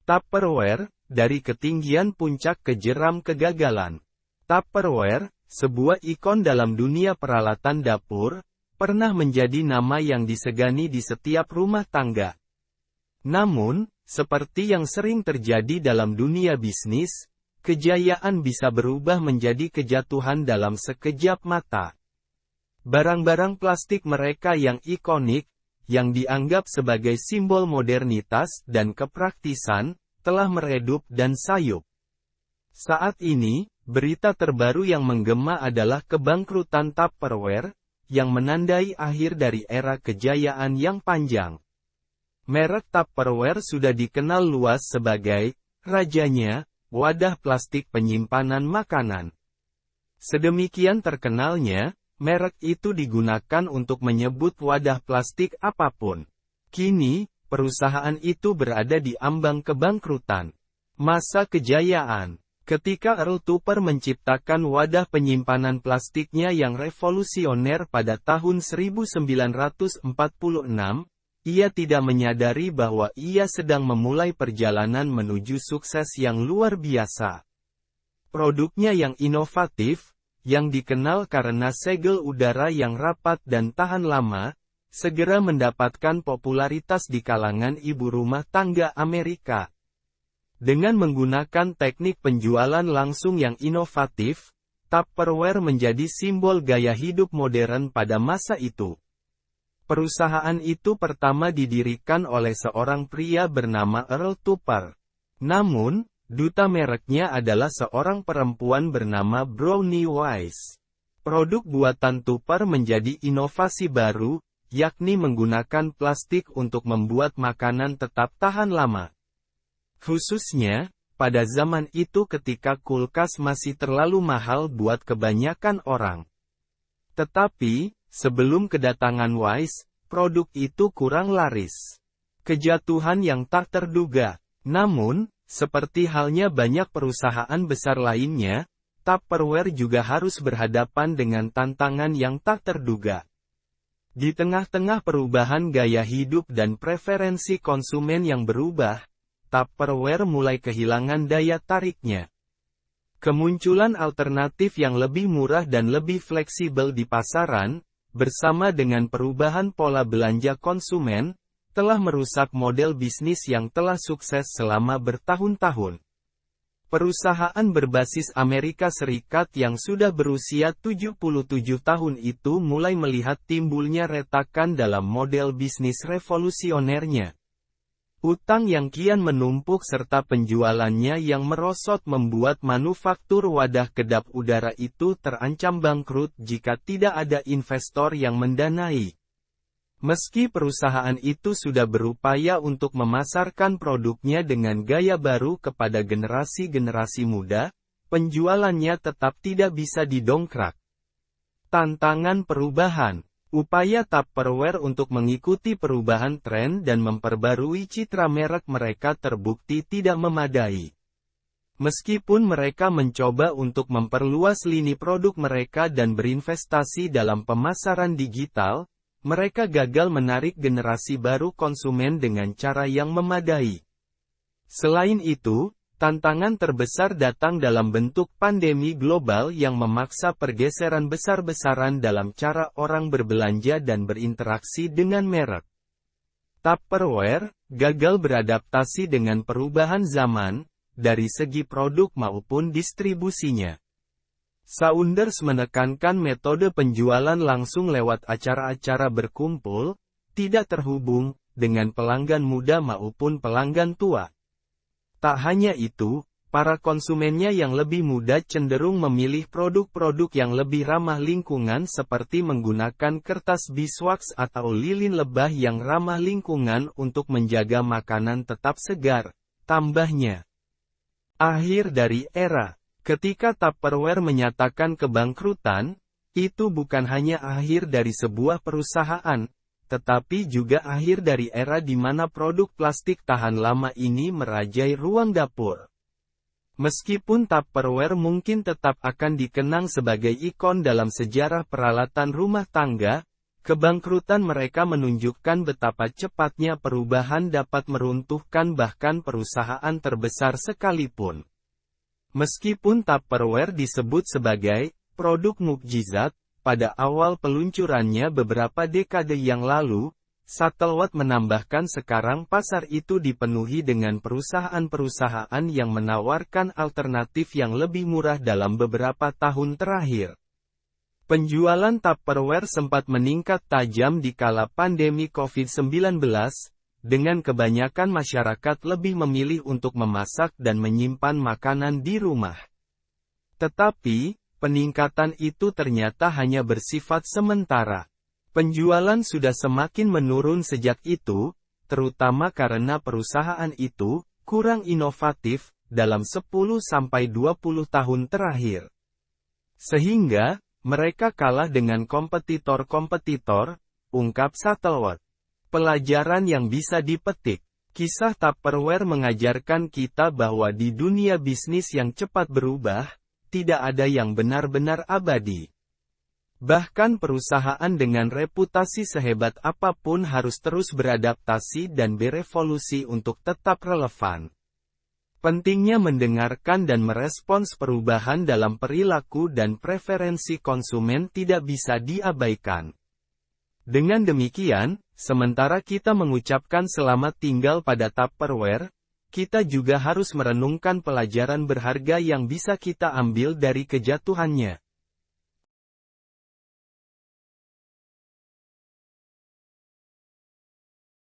Tupperware, dari ketinggian puncak ke jeram kegagalan. Tupperware, sebuah ikon dalam dunia peralatan dapur, pernah menjadi nama yang disegani di setiap rumah tangga. Namun, seperti yang sering terjadi dalam dunia bisnis, kejayaan bisa berubah menjadi kejatuhan dalam sekejap mata. Barang-barang plastik mereka yang ikonik, yang dianggap sebagai simbol modernitas dan kepraktisan, telah meredup dan sayup. Saat ini, berita terbaru yang menggema adalah kebangkrutan Tupperware, yang menandai akhir dari era kejayaan yang panjang. Merek Tupperware sudah dikenal luas sebagai rajanya wadah plastik penyimpanan makanan. Sedemikian terkenalnya, merek itu digunakan untuk menyebut wadah plastik apapun. Kini, perusahaan itu berada di ambang kebangkrutan. Masa kejayaan. Ketika Earl Tupper menciptakan wadah penyimpanan plastiknya yang revolusioner pada tahun 1946, ia tidak menyadari bahwa ia sedang memulai perjalanan menuju sukses yang luar biasa. Produknya yang inovatif, yang dikenal karena segel udara yang rapat dan tahan lama, segera mendapatkan popularitas di kalangan ibu rumah tangga Amerika. Dengan menggunakan teknik penjualan langsung yang inovatif, Tupperware menjadi simbol gaya hidup modern pada masa itu. Perusahaan itu pertama didirikan oleh seorang pria bernama Earl Tupper. Namun, duta mereknya adalah seorang perempuan bernama Brownie Wise. Produk buatan Tupper menjadi inovasi baru, yakni menggunakan plastik untuk membuat makanan tetap tahan lama. Khususnya, pada zaman itu ketika kulkas masih terlalu mahal buat kebanyakan orang. Tetapi, sebelum kedatangan Wise, produk itu kurang laris. Kejatuhan yang tak terduga. Namun, seperti halnya banyak perusahaan besar lainnya, Tupperware juga harus berhadapan dengan tantangan yang tak terduga. Di tengah-tengah perubahan gaya hidup dan preferensi konsumen yang berubah, Tupperware mulai kehilangan daya tariknya. Kemunculan alternatif yang lebih murah dan lebih fleksibel di pasaran, bersama dengan perubahan pola belanja konsumen, telah merusak model bisnis yang telah sukses selama bertahun-tahun. Perusahaan berbasis Amerika Serikat yang sudah berusia 77 tahun itu mulai melihat timbulnya retakan dalam model bisnis revolusionernya. Utang yang kian menumpuk serta penjualannya yang merosot membuat manufaktur wadah kedap udara itu terancam bangkrut jika tidak ada investor yang mendanai. Meski perusahaan itu sudah berupaya untuk memasarkan produknya dengan gaya baru kepada generasi-generasi muda, penjualannya tetap tidak bisa didongkrak. Tantangan perubahan. Upaya Tupperware untuk mengikuti perubahan tren dan memperbarui citra merek mereka terbukti tidak memadai. Meskipun mereka mencoba untuk memperluas lini produk mereka dan berinvestasi dalam pemasaran digital, mereka gagal menarik generasi baru konsumen dengan cara yang memadai. Selain itu, tantangan terbesar datang dalam bentuk pandemi global yang memaksa pergeseran besar-besaran dalam cara orang berbelanja dan berinteraksi dengan merek. Tupperware gagal beradaptasi dengan perubahan zaman, dari segi produk maupun distribusinya. Saunders menekankan metode penjualan langsung lewat acara-acara berkumpul, tidak terhubung dengan pelanggan muda maupun pelanggan tua. Tak hanya itu, para konsumennya yang lebih muda cenderung memilih produk-produk yang lebih ramah lingkungan seperti menggunakan kertas beeswax atau lilin lebah yang ramah lingkungan untuk menjaga makanan tetap segar, tambahnya. Akhir dari era. Ketika Tupperware menyatakan kebangkrutan, itu bukan hanya akhir dari sebuah perusahaan, tetapi juga akhir dari era di mana produk plastik tahan lama ini merajai ruang dapur. Meskipun Tupperware mungkin tetap akan dikenang sebagai ikon dalam sejarah peralatan rumah tangga, Kebangkrutan mereka menunjukkan betapa cepatnya perubahan dapat meruntuhkan bahkan perusahaan terbesar sekalipun. Meskipun Tupperware disebut sebagai produk mukjizat, pada awal peluncurannya beberapa dekade yang lalu, Shuttleworth menambahkan sekarang pasar itu dipenuhi dengan perusahaan-perusahaan yang menawarkan alternatif yang lebih murah dalam beberapa tahun terakhir. Penjualan Tupperware sempat meningkat tajam di kala pandemi COVID-19, dengan kebanyakan masyarakat lebih memilih untuk memasak dan menyimpan makanan di rumah. Tetapi, peningkatan itu ternyata hanya bersifat sementara. Penjualan sudah semakin menurun sejak itu, terutama karena perusahaan itu kurang inovatif dalam 10-20 tahun terakhir. Sehingga, mereka kalah dengan kompetitor-kompetitor, ungkap Shuttleworth. Pelajaran yang bisa dipetik. Kisah Tupperware mengajarkan kita bahwa di dunia bisnis yang cepat berubah, tidak ada yang benar-benar abadi. Bahkan perusahaan dengan reputasi sehebat apapun harus terus beradaptasi dan berevolusi untuk tetap relevan. Pentingnya mendengarkan dan merespons perubahan dalam perilaku dan preferensi konsumen tidak bisa diabaikan. Dengan demikian, sementara kita mengucapkan selamat tinggal pada Tupperware, kita juga harus merenungkan pelajaran berharga yang bisa kita ambil dari kejatuhannya.